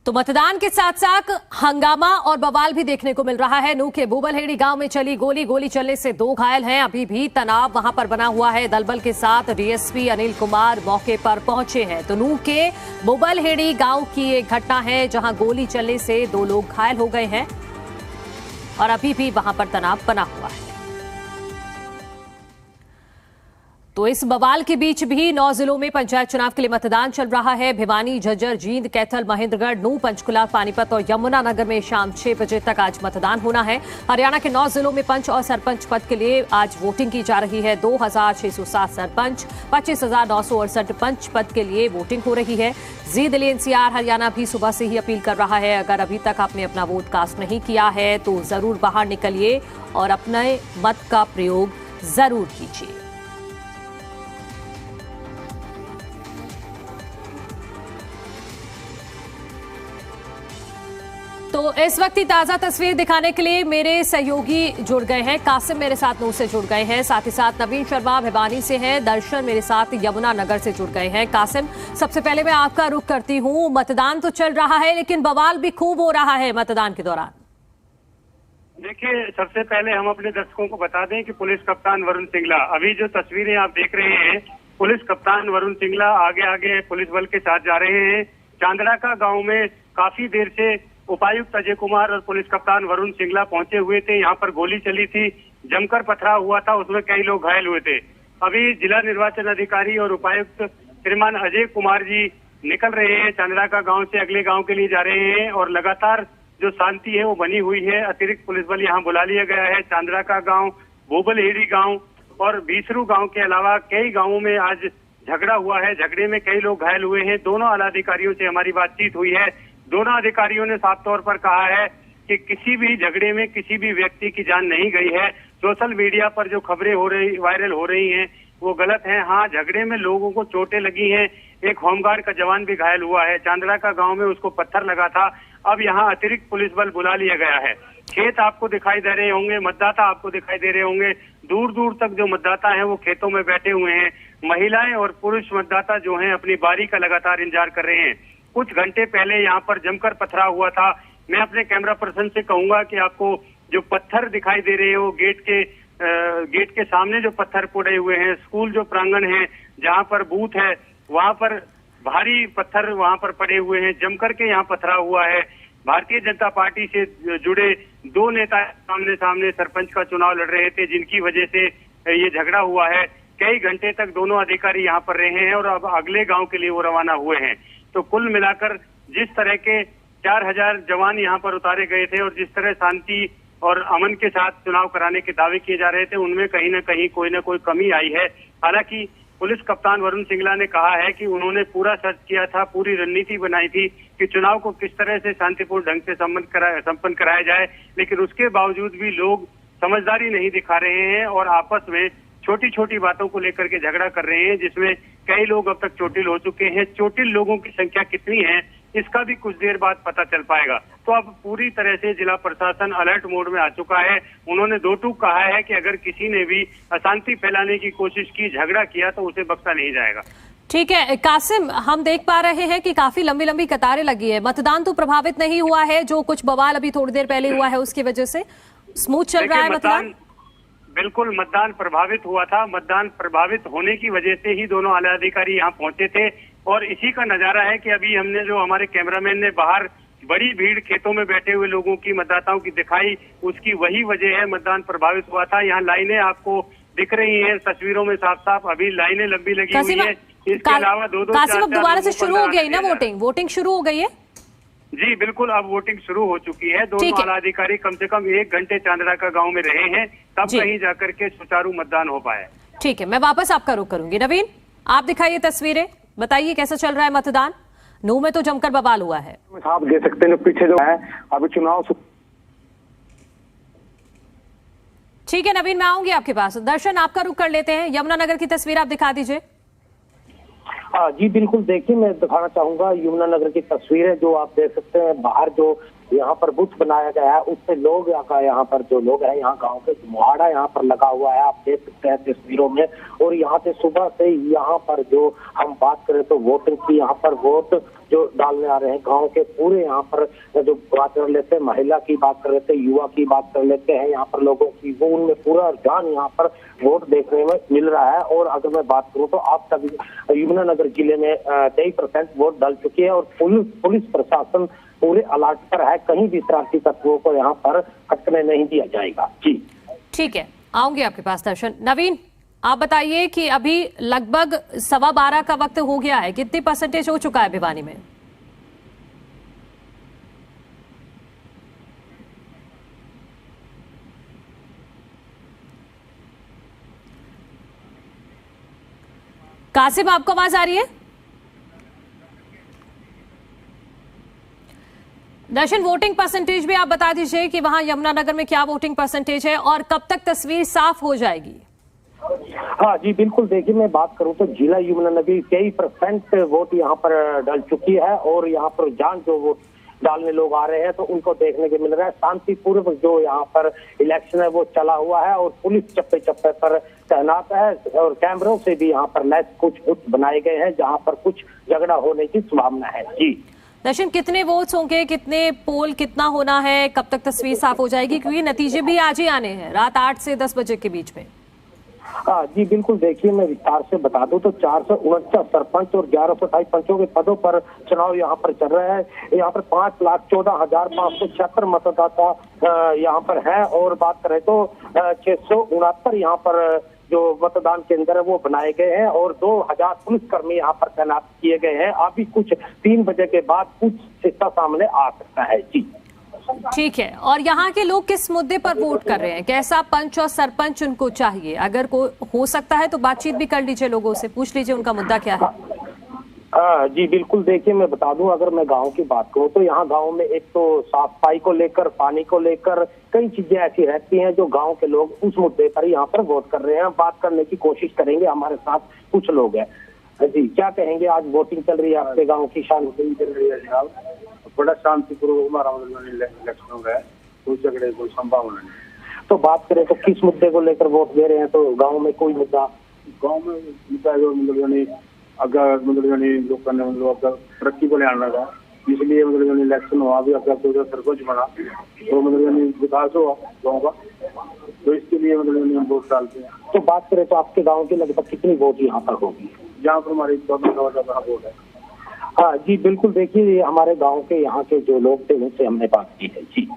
तो मतदान के साथ साथ हंगामा और बवाल भी देखने को मिल रहा है। नूह के बुबलहेड़ी गांव में चली गोली चलने से 2 घायल हैं। अभी भी तनाव वहां पर बना हुआ है। दलबल के साथ डीएसपी अनिल कुमार मौके पर पहुंचे हैं। तो नूह के बुबलहेड़ी गांव की एक घटना है जहां गोली चलने से 2 लोग घायल हो गए हैं और अभी भी वहां पर तनाव बना हुआ है। तो इस बवाल के बीच भी 9 जिलों में पंचायत चुनाव के लिए मतदान चल रहा है। भिवानी, झज्जर, जींद, कैथल, महेंद्रगढ़, नूह, पंचकुला, पानीपत और यमुनानगर में शाम 6 बजे तक आज मतदान होना है। हरियाणा के 9 जिलों में पंच और सरपंच पद के लिए आज वोटिंग की जा रही है। 2607 सरपंच, 25,968 पंच पद के लिए वोटिंग हो रही है। जी दिल्ली एनसीआर हरियाणा भी सुबह से ही अपील कर रहा है, अगर अभी तक आपने अपना वोट कास्ट नहीं किया है तो जरूर बाहर निकलिए और अपने मत का प्रयोग जरूर कीजिए। तो इस वक्त की ताजा तस्वीर दिखाने के लिए मेरे सहयोगी जुड़ गए हैं। कासिम मेरे साथ नूह से जुड़ गए हैं, साथ ही साथ नवीन शर्मा भिवानी से हैं, दर्शन मेरे साथ यमुनानगर से जुड़ गए हैं। कासिम, सबसे पहले मैं आपका रुख करती हूं। मतदान तो चल रहा है लेकिन बवाल भी खूब हो रहा है मतदान के दौरान। देखिए, सबसे पहले हम अपने दर्शकों को बता दें कि पुलिस कप्तान वरुण सिंगला, अभी जो तस्वीरें आप देख रहे हैं, पुलिस कप्तान वरुण सिंगला आगे आगे पुलिस बल के साथ जा रहे हैं। चांदड़ा का गाँव में काफी देर से उपायुक्त अजय कुमार और पुलिस कप्तान वरुण सिंगला पहुंचे हुए थे। यहाँ पर गोली चली थी, जमकर पथराव हुआ था, उसमें कई लोग घायल हुए थे। अभी जिला निर्वाचन अधिकारी और उपायुक्त श्रीमान अजय कुमार जी निकल रहे हैं, चांदड़ा का गांव से अगले गांव के लिए जा रहे हैं और लगातार जो शांति है वो बनी हुई है। अतिरिक्त पुलिस बल यहाँ बुला लिया गया है। चांदड़ा का गाँव, बुबलहेड़ी गाँव और बीसरू गाँव के अलावा कई गाँवों में आज झगड़ा हुआ है। झगड़े में कई लोग घायल हुए हैं। दोनों आलाधिकारियों से हमारी बातचीत हुई है। दोनों अधिकारियों ने साफ तौर पर कहा है कि किसी भी झगड़े में किसी भी व्यक्ति की जान नहीं गई है। सोशल मीडिया पर जो खबरें वायरल हो रही हैं वो गलत हैं। हाँ, झगड़े में लोगों को चोटें लगी हैं। एक होमगार्ड का जवान भी घायल हुआ है। चांदड़ा का गांव में उसको पत्थर लगा था। अब यहाँ अतिरिक्त पुलिस बल बुला लिया गया है। खेत आपको दिखाई दे रहे होंगे, मतदाता आपको दिखाई दे रहे होंगे। दूर दूर तक जो मतदाता हैं वो खेतों में बैठे हुए हैं। महिलाएं और पुरुष मतदाता जो हैं अपनी बारी का लगातार इंतजार कर रहे हैं। कुछ घंटे पहले यहाँ पर जमकर पथराव हुआ था। मैं अपने कैमरा पर्सन से कहूंगा कि आपको जो पत्थर दिखाई दे रहे हो, गेट के सामने जो पत्थर पड़े हुए हैं, स्कूल जो प्रांगण है जहाँ पर बूथ है वहाँ पर भारी पत्थर वहाँ पर पड़े हुए हैं। जमकर के यहाँ पथराव हुआ है। भारतीय जनता पार्टी से जुड़े 2 नेता सामने सामने सरपंच का चुनाव लड़ रहे थे, जिनकी वजह से ये झगड़ा हुआ है। कई घंटे तक दोनों अधिकारी यहाँ पर रहे हैं और अब अगले गाँव के लिए वो रवाना हुए हैं। तो कुल मिलाकर जिस तरह के 4000 जवान यहाँ पर उतारे गए थे और जिस तरह शांति और अमन के साथ चुनाव कराने के दावे किए जा रहे थे, उनमें कहीं ना कहीं कोई ना कोई कमी आई है। हालांकि पुलिस कप्तान वरुण सिंगला ने कहा है कि उन्होंने पूरा सर्च किया था, पूरी रणनीति बनाई थी कि चुनाव को किस तरह से शांतिपूर्ण ढंग से संपन्न कराया जाए, लेकिन उसके बावजूद भी लोग समझदारी नहीं दिखा रहे हैं और आपस में छोटी छोटी बातों को लेकर के झगड़ा कर रहे हैं, जिसमें कई लोग अब तक चोटिल हो चुके हैं। चोटिल लोगों की संख्या कितनी है इसका भी कुछ देर बाद पता चल पाएगा। तो अब पूरी तरह से जिला प्रशासन अलर्ट मोड में आ चुका है। उन्होंने 2 टूक कहा है कि अगर किसी ने भी अशांति फैलाने की कोशिश की, झगड़ा किया तो उसे बख्शा नहीं जाएगा। ठीक है कासिम, हम देख पा रहे हैं कि काफी लंबी लंबी कतारें लगी है। मतदान तो प्रभावित नहीं हुआ है, जो कुछ बवाल अभी थोड़ी देर पहले हुआ है उसकी वजह से स्मूथ चल रहा है मतदान। बिल्कुल, मतदान प्रभावित हुआ था। मतदान प्रभावित होने की वजह से ही दोनों आला अधिकारी यहाँ पहुंचे थे और इसी का नजारा है कि अभी हमने जो हमारे कैमरामैन ने बाहर बड़ी भीड़ खेतों में बैठे हुए लोगों की, मतदाताओं की दिखाई, उसकी वही वजह है। मतदान प्रभावित हुआ था। यहाँ लाइनें आपको दिख रही हैं तस्वीरों में साफ साफ। अभी लाइनें लंबी लगी हुई है। इसके अलावा 2-2 कासिम, अब दोबारा से शुरू हो गई ना वोटिंग शुरू हो गई है? जी बिल्कुल, अब वोटिंग शुरू हो चुकी है। दोनों आला अधिकारी कम से कम 1 घंटे चांदड़ा का गांव में रहे हैं, तब कहीं जाकर के सुचारू मतदान हो पाया। ठीक है, मैं वापस आपका रुख करूंगी। नवीन, आप दिखाइए तस्वीरें, बताइए कैसा चल रहा है मतदान। नूह में तो जमकर बवाल हुआ है। आप देख सकते हैं पीछे जो है अभी चुनाव। ठीक है नवीन, मैं आऊंगी आपके पास। दर्शन, आपका रुख कर लेते हैं। यमुनानगर की तस्वीर आप दिखा दीजिए। जी बिल्कुल, देखिए मैं दिखाना चाहूंगा यमुनानगर की तस्वीरें जो आप देख सकते हैं। बाहर जो यहाँ पर बुथ बनाया गया है, उससे लोग यहाँ पर जो लोग हैं, यहाँ गांव के मुहाड़ा यहाँ पर लगा हुआ है, आप देख सकते हैं तस्वीरों में। और यहाँ से सुबह से यहाँ पर जो हम बात करें तो वोटिंग की, यहाँ पर वोट जो डालने आ रहे हैं गांव के पूरे, यहाँ पर जो बात कर लेते हैं महिला की बात कर लेते हैं, युवा की बात कर लेते हैं, यहाँ पर लोगों की वो उनमें पूरा रुझान यहाँ पर वोट देखने में मिल रहा है। और अगर मैं बात करूं तो आप तक यमुनानगर जिले में 23% वोट डाल चुकी है और पुलिस प्रशासन पूरे अलर्ट पर है, कहीं भी शरारती तत्वों को यहाँ पर अटकने नहीं दिया जाएगा। जी ठीक है, आऊंगी आपके पास दर्शन। नवीन, आप बताइए कि अभी लगभग 12:15 का वक्त हो गया है, कितनी परसेंटेज हो चुका है भिवानी में? कासिम, आपको आवाज आ रही है? दर्शन, वोटिंग परसेंटेज भी आप बता दीजिए कि वहां यमुनानगर में क्या वोटिंग परसेंटेज है और कब तक तस्वीर साफ हो जाएगी? हाँ जी बिल्कुल, देखिए मैं बात करूं तो जिला यमुनानगर 23% वोट यहाँ पर डल चुकी है और यहाँ पर जो वोट डालने लोग आ रहे हैं तो उनको देखने को मिल रहा है शांतिपूर्वक जो यहाँ पर इलेक्शन है वो चला हुआ है और पुलिस चप्पे चप्पे पर तैनात है और कैमरों से भी यहाँ पर लैस कुछ बनाए गए हैं जहाँ पर कुछ झगड़ा होने की संभावना है। जी दर्शन, कितने वोट्स होंगे, कितने पोल कितना होना है, कब तक तस्वीर साफ हो जाएगी? क्योंकि नतीजे भी आज ही आने हैं, रात 8 से 10 बजे के बीच में। हाँ जी बिल्कुल, देखिए मैं विस्तार से बता दूं तो 449 सरपंच और 1128 पंचों के पदों पर चुनाव यहाँ पर चल रहा है। यहाँ पर 5,14,576 मतदाता यहाँ पर है और बात करें तो 669 यहाँ पर जो मतदान केंद्र है वो बनाए गए हैं और 2000 पुलिसकर्मी यहाँ पर तैनात किए गए हैं। अभी कुछ 3 बजे के बाद कुछ हिस्सा सामने आ सकता है। जी ठीक है, और यहाँ के लोग किस मुद्दे पर वोट कर रहे हैं? कैसा पंच और सरपंच उनको चाहिए? अगर हो सकता है तो बातचीत भी कर लीजिए, लोगों से पूछ लीजिए उनका मुद्दा क्या है। जी बिल्कुल, देखिए मैं बता दूं, अगर मैं गांव की बात करूं तो यहाँ गांव में एक तो साफ सफाई को लेकर, पानी को लेकर कई चीजें ऐसी रहती हैं जो गांव के लोग उस मुद्दे पर यहाँ पर वोट कर रहे हैं। बात करने की कोशिश करेंगे, हमारे साथ कुछ लोग हैं। जी क्या कहेंगे, आज वोटिंग चल रही है आपके गाँव की? शांति चल रही है जनाब, बड़ा शांतिपूर्वक हमारा इलेक्शन हो रहा है, कोई झगड़े कोई संभावना नहीं। तो बात करें तो किस मुद्दे को लेकर वोट दे रहे हैं? तो गांव में कोई मुद्दा, गाँव में मुद्दा जो अगर लोगों ने अगर तरक्की को ले आना था, इसलिए इलेक्शन हुआ, अभी अगर तो सरपंच बना तो विकास हुआ गाँव का, तो इसके लिए हम वोट डालते हैं। तो बात करें तो आपके गाँव की लगभग कितनी वोट यहाँ पर होगी? यहाँ पर हमारी 14 वोट है। हाँ जी बिल्कुल, देखिए हमारे गांव के यहाँ के जो लोग थे उनसे हमने बात की है। जी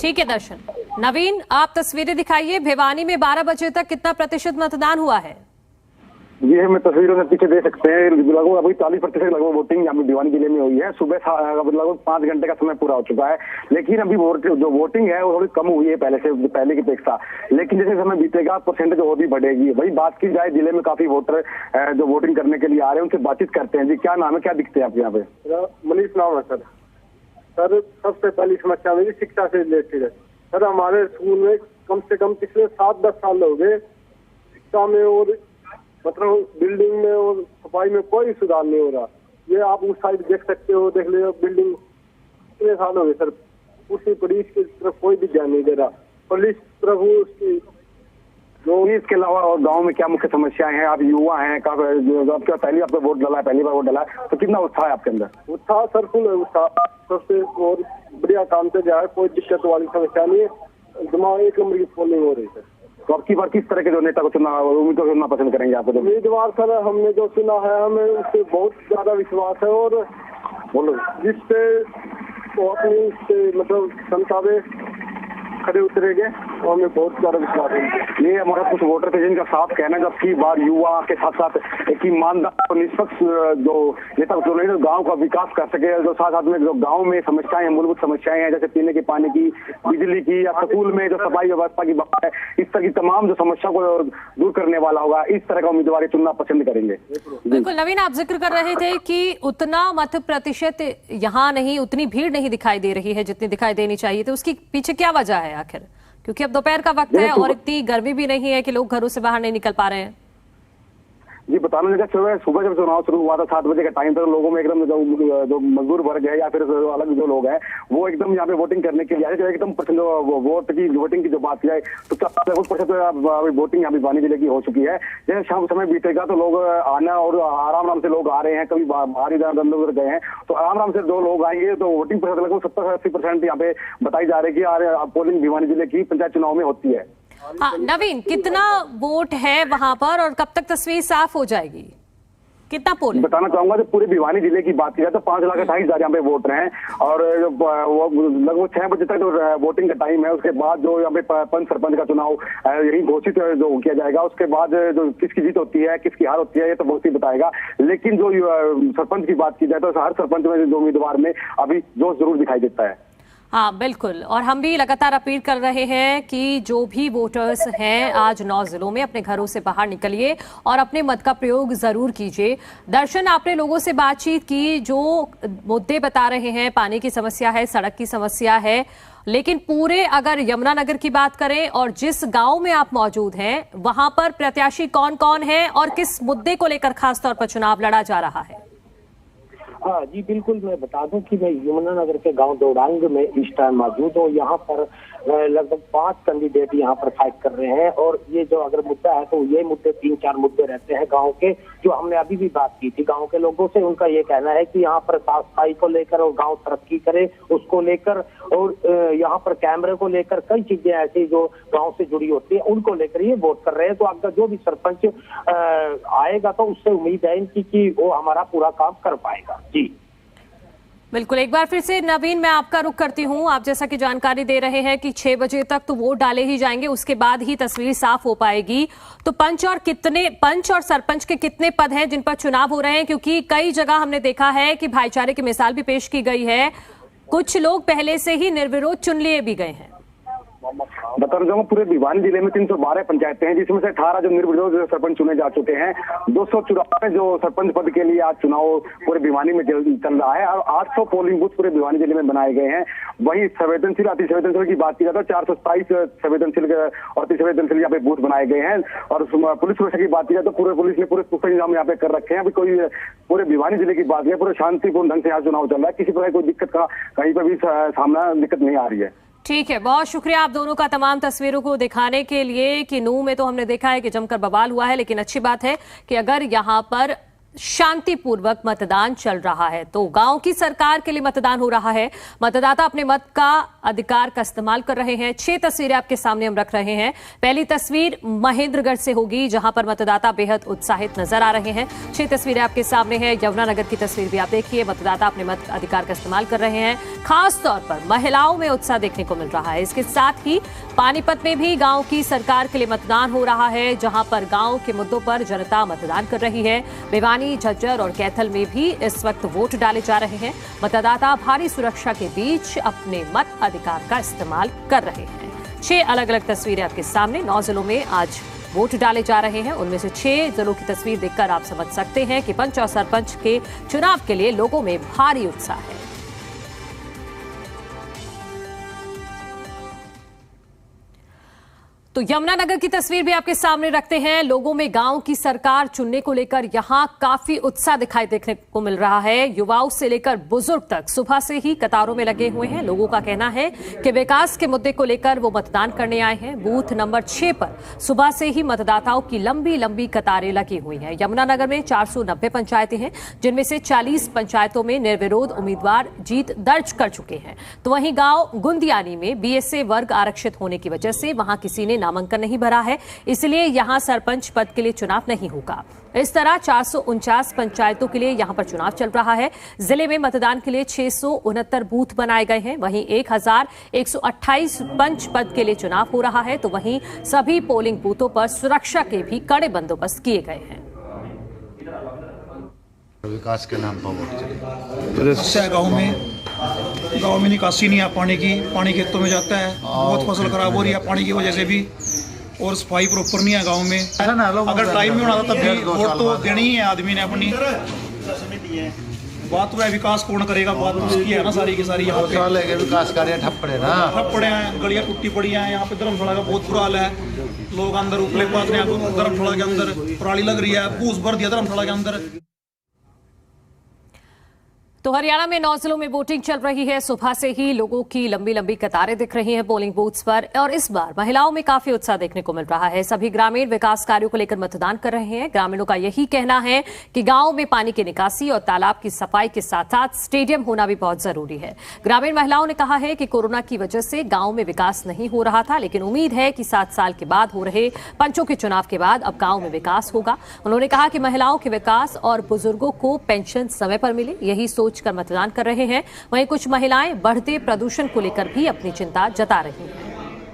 ठीक है दर्शन। नवीन, आप तस्वीरें दिखाइए, भिवानी में 12 बजे तक कितना प्रतिशत मतदान हुआ है? ये हमें तस्वीरों में पीछे दे सकते हैं, लगभग अभी 40% लगभग वोटिंग यहाँ भिवानी जिले में हुई है। सुबह लगभग 5 घंटे का समय पूरा हो चुका है, लेकिन अभी जो वोटिंग है वो थोड़ी कम हुई है पहले की अपेक्षा। लेकिन जैसे समय बीतेगा परसेंटेज और भी बढ़ेगी। वही बात की जाए, जिले में काफी वोटर जो वोटिंग करने के लिए आ रहे हैं उनसे बातचीत करते हैं। जी क्या नाम है, क्या दिखते हैं आपके यहाँ पे? मनीष नाम है सर। सर सबसे पहली समस्या मेरी शिक्षा से रिलेटेड है। सर हमारे स्कूल में कम से कम पिछले 7-10 साल हो गए शिक्षा में और मतलब बिल्डिंग में और सफाई में कोई सुधार नहीं हो रहा। ये आप उस साइड देख सकते हो, देख लो बिल्डिंग कितने साल हो गए सर, उसी पुलिस की तरफ कोई भी ध्यान नहीं दे रहा। पुलिस तरफ उसकी जो इसके अलावा और गांव में क्या मुख्य समस्याएं हैं? आप युवा हैं, आपका पहली आपका वोट डला है, पहली बार वोट डला है, तो कितना उत्साह है आपके अंदर? उत्साह सर फुल है, उत्साह सबसे और बढ़िया काम से जाए, कोई दिक्कत वाली समस्या नहीं है। दिमाग 1 नंबर की पोलिंग हो रही है। तो आपकी बार किस तरह के जो नेता को चुना, उम्मीदवार चुनना पसंद करेंगे आप? उम्मीदवार सर हमने जो चुना है हमें उससे बहुत ज्यादा विश्वास है और जिससे वो अपनी मतलब क्षमता में खड़े उतरेंगे और हमें बहुत ज्यादा विश्वास है। ये हमारा कुछ वोटर थे जिनका साफ कहना है जब की बार युवा के साथ साथ एक ईमानदार और निष्पक्ष जो नेता चुने तो गांव का विकास कर सके, जो साथ साथ में जो गांव में समस्याएं, मूलभूत समस्याएं हैं जैसे पीने के पानी की, बिजली की, या स्कूल में जो सफाई व्यवस्था की बात है, इस तरह की तमाम जो समस्या को दूर करने वाला होगा, इस तरह का उम्मीदवार चुनना पसंद करेंगे। बिल्कुल नवीन, आप जिक्र कर रहे थे कि उतना मत प्रतिशत यहाँ नहीं, उतनी भीड़ नहीं दिखाई दे रही है जितनी दिखाई देनी चाहिए, तो उसकी पीछे क्या वजह है आखिर? क्योंकि अब दोपहर का वक्त है और इतनी गर्मी भी नहीं है कि लोग घरों से बाहर नहीं निकल पा रहे हैं। जी बताना लगा, सुबह जब चुनाव शुरू हुआ था 7 बजे का टाइम था, लोगों में एकदम जो मजदूर वर्ग है या फिर अलग जो लोग हैं वो एकदम यहाँ पे वोटिंग करने के लिए आए। एकदम वोट की वोटिंग की जो बात की जाए तो 40% वोटिंग यहाँ पे भिवानी जिले की हो चुकी है। जैसे शाम समय बीतेगा तो लोग आना और आराम से लोग आ रहे हैं, कभी बाहर इधर गए हैं तो आराम से जो लोग आएंगे तो वोटिंग प्रतिशत लगभग 70-80% यहाँ पे बताई जा रही है कि पोलिंग भिवानी जिले की पंचायत चुनाव में होती है। हाँ नवीन, कितना वोट है वहां पर और कब तक तस्वीर साफ हो जाएगी, कितना पोल? बताना चाहूंगा जो पूरे भिवानी जिले की बात की जाए तो 5,28,000 यहाँ पे वोट हैं और लगभग 6 बजे तक जो वोटिंग का टाइम है। उसके बाद जो यहाँ पे पंच सरपंच का चुनाव यही घोषित जो किया जाएगा, उसके बाद जो किसकी जीत होती है किसकी हार होती है ये तो बहुत ही बताएगा। लेकिन जो सरपंच की बात की जाए तो हर सरपंच में जो उम्मीदवार में अभी जोश जरूर दिखाई देता है। हाँ बिल्कुल, और हम भी लगातार अपील कर रहे हैं कि जो भी वोटर्स हैं आज 9 जिलों में अपने घरों से बाहर निकलिए और अपने मत का प्रयोग जरूर कीजिए। दर्शन, आपने लोगों से बातचीत की, जो मुद्दे बता रहे हैं, पानी की समस्या है, सड़क की समस्या है, लेकिन पूरे अगर यमुनानगर की बात करें और जिस गांव में आप मौजूद हैं वहां पर प्रत्याशी कौन कौन है और किस मुद्दे को लेकर खासतौर पर चुनाव लड़ा जा रहा है? हाँ जी बिल्कुल, मैं बता दूं कि मैं यमुनानगर के गांव दोडांग में इस टाइम मौजूद हूँ। यहाँ पर लगभग 5 कैंडिडेट यहाँ पर फाइट कर रहे हैं और ये जो अगर मुद्दा है तो ये मुद्दे 3-4 मुद्दे रहते हैं गांव के, जो हमने अभी भी बात की थी गांव के लोगों से। उनका ये कहना है कि यहाँ पर साफ सफाई को लेकर और गांव तरक्की करे उसको लेकर और यहाँ पर कैमरे को लेकर कई चीजें ऐसी जो गाँव से जुड़ी होती है उनको लेकर ये वोट कर रहे हैं। तो आपका जो भी सरपंच आएगा तो उससे उम्मीद है इनकी कि वो हमारा पूरा काम कर पाएगा। जी बिल्कुल, एक बार फिर से नवीन मैं आपका रुख करती हूं। आप जैसा कि जानकारी दे रहे हैं कि 6 बजे तक तो वोट डाले ही जाएंगे, उसके बाद ही तस्वीर साफ हो पाएगी। तो पंच और सरपंच के कितने पद हैं जिन पर चुनाव हो रहे हैं? क्योंकि कई जगह हमने देखा है कि भाईचारे की मिसाल भी पेश की गई है, कुछ लोग पहले से ही निर्विरोध चुन लिए भी गए हैं। बताना चाहूंगा पूरे भिवानी जिले में 312 पंचायतें हैं, जिसमें से 18 जो निर्विरोध सरपंच चुने जा चुके हैं। 294 जो सरपंच पद के लिए आज चुनाव पूरे भिवानी में चल रहा है और 800 पोलिंग बूथ पूरे भिवानी जिले में बनाए गए हैं। वहीं संवेदनशील अति संवेदनशील की बात की जाए तो 427 संवेदनशील और अति संवेदनशील यहाँ पे बूथ बनाए गए हैं। और पुलिस सुरक्षा की बात की जाए तो पूरे पुलिस ने पूरे पुख्ता इंतजाम यहाँ पे कर रखे हैं। अभी कोई पूरे भिवानी जिले की बात है, पूरे शांतिपूर्ण ढंग से यहाँ चुनाव चल रहा है, किसी प्रकार कोई दिक्कत का कहीं पर भी सामना दिक्कत नहीं आ रही है। ठीक है, बहुत शुक्रिया आप दोनों का तमाम तस्वीरों को दिखाने के लिए कि नूह में तो हमने देखा है कि जमकर बवाल हुआ है, लेकिन अच्छी बात है कि अगर यहाँ पर शांतिपूर्वक मतदान चल रहा है तो गांव की सरकार के लिए मतदान हो रहा है। मतदाता अपने मत का अधिकार का इस्तेमाल कर रहे हैं। 6 तस्वीरें आपके सामने हम रख रहे हैं। पहली तस्वीर महेंद्रगढ़ से होगी जहां पर मतदाता बेहद उत्साहित नजर आ रहे हैं। 6 तस्वीरें आपके सामने हैं। यमुनानगर की तस्वीर भी आप देखिए, मतदाता अपने मत अधिकार का इस्तेमाल कर रहे हैं। खास तौर पर महिलाओं में उत्साह देखने को मिल रहा है। इसके साथ ही पानीपत में भी गांव की सरकार के लिए मतदान हो रहा है, जहां पर गांव के मुद्दों पर जनता मतदान कर रही है। भिवानी, झज्जर और कैथल में भी इस वक्त वोट डाले जा रहे हैं। मतदाता भारी सुरक्षा के बीच अपने मत अधिकार का इस्तेमाल कर रहे हैं। 6 अलग अलग तस्वीरें आपके सामने। 9 जिलों में आज वोट डाले जा रहे हैं। उनमें से 6 जिलों की तस्वीर देखकर आप समझ सकते हैं कि पंच और सरपंच के चुनाव के लिए लोगों में भारी उत्साह है। तो यमुनानगर की तस्वीर भी आपके सामने रखते हैं। लोगों में गांव की सरकार चुनने को लेकर यहां काफी उत्साह दिखाई देखने को मिल रहा है। युवाओं से लेकर बुजुर्ग तक सुबह से ही कतारों में लगे हुए हैं। लोगों का कहना है कि विकास के मुद्दे को लेकर वो मतदान करने आए हैं। बूथ नंबर 6 पर सुबह से ही मतदाताओं की लंबी लंबी कतारें लगी हुई हैं। यमुनानगर में 490 पंचायतें हैं, जिनमें से 40 पंचायतों में निर्विरोध उम्मीदवार जीत दर्ज कर चुके हैं। तो वहीं गांव गुंदियानी में बीएसए वर्ग आरक्षित होने की वजह से वहां किसी ने नामांकन नहीं भरा है, इसलिए यहां सरपंच पद के लिए चुनाव नहीं होगा। इस तरह 449 पंचायतों के लिए यहां पर चुनाव चल रहा है। जिले में मतदान के लिए 669 बूथ बनाए गए हैं। वहीं 1128 पंच पद के लिए चुनाव हो रहा है। तो वहीं सभी पोलिंग बूथों पर सुरक्षा के भी कड़े बंदोबस्त किए गए हैं। विकास के नाम पर वोट चले। गाँव में निकासी नहीं है पानी की, पानी खेतों में जाता है, बहुत फसल खराब हो रही है पानी की वजह से भी, और सफाई प्रॉपर नहीं है गांव में। अगर टाइम में होना था तब भी वोट तो देनी ही है आदमी ने अपनी। बात तो है विकास कौन करेगा, बात तो उसकी है ना सारी की सारी। यहाँ पे साल के विकास कार्य ठप पड़े ना, ठप पड़े हैं, गलियां टूटी पड़ी हैं। यहाँ पे धर्मशाला का बहुत बुरा हाल है, लोग अंदर उपले पास धर्मशाला के अंदर पराली लग रही है, फूस भर दिया धर्मशाला के अंदर। तो हरियाणा में 9 जिलों में वोटिंग चल रही है। सुबह से ही लोगों की लंबी लंबी कतारें दिख रही हैं पोलिंग बूथ्स पर, और इस बार महिलाओं में काफी उत्साह देखने को मिल रहा है। सभी ग्रामीण विकास कार्यों को लेकर मतदान कर रहे हैं। ग्रामीणों का यही कहना है कि गांव में पानी की निकासी और तालाब की सफाई के साथ साथ स्टेडियम होना भी बहुत जरूरी है। ग्रामीण महिलाओं ने कहा है कि कोरोना की वजह से गांव में विकास नहीं हो रहा था, लेकिन उम्मीद है कि 7 साल के बाद हो रहे पंचों के चुनाव के बाद अब गांव में विकास होगा। उन्होंने कहा कि महिलाओं के विकास और बुजुर्गों को पेंशन समय पर मिले, यही सोचकर मतदान कर रहे हैं। वहीं कुछ महिलाएं बढ़ते प्रदूषण को लेकर भी अपनी चिंता जता रही हैं।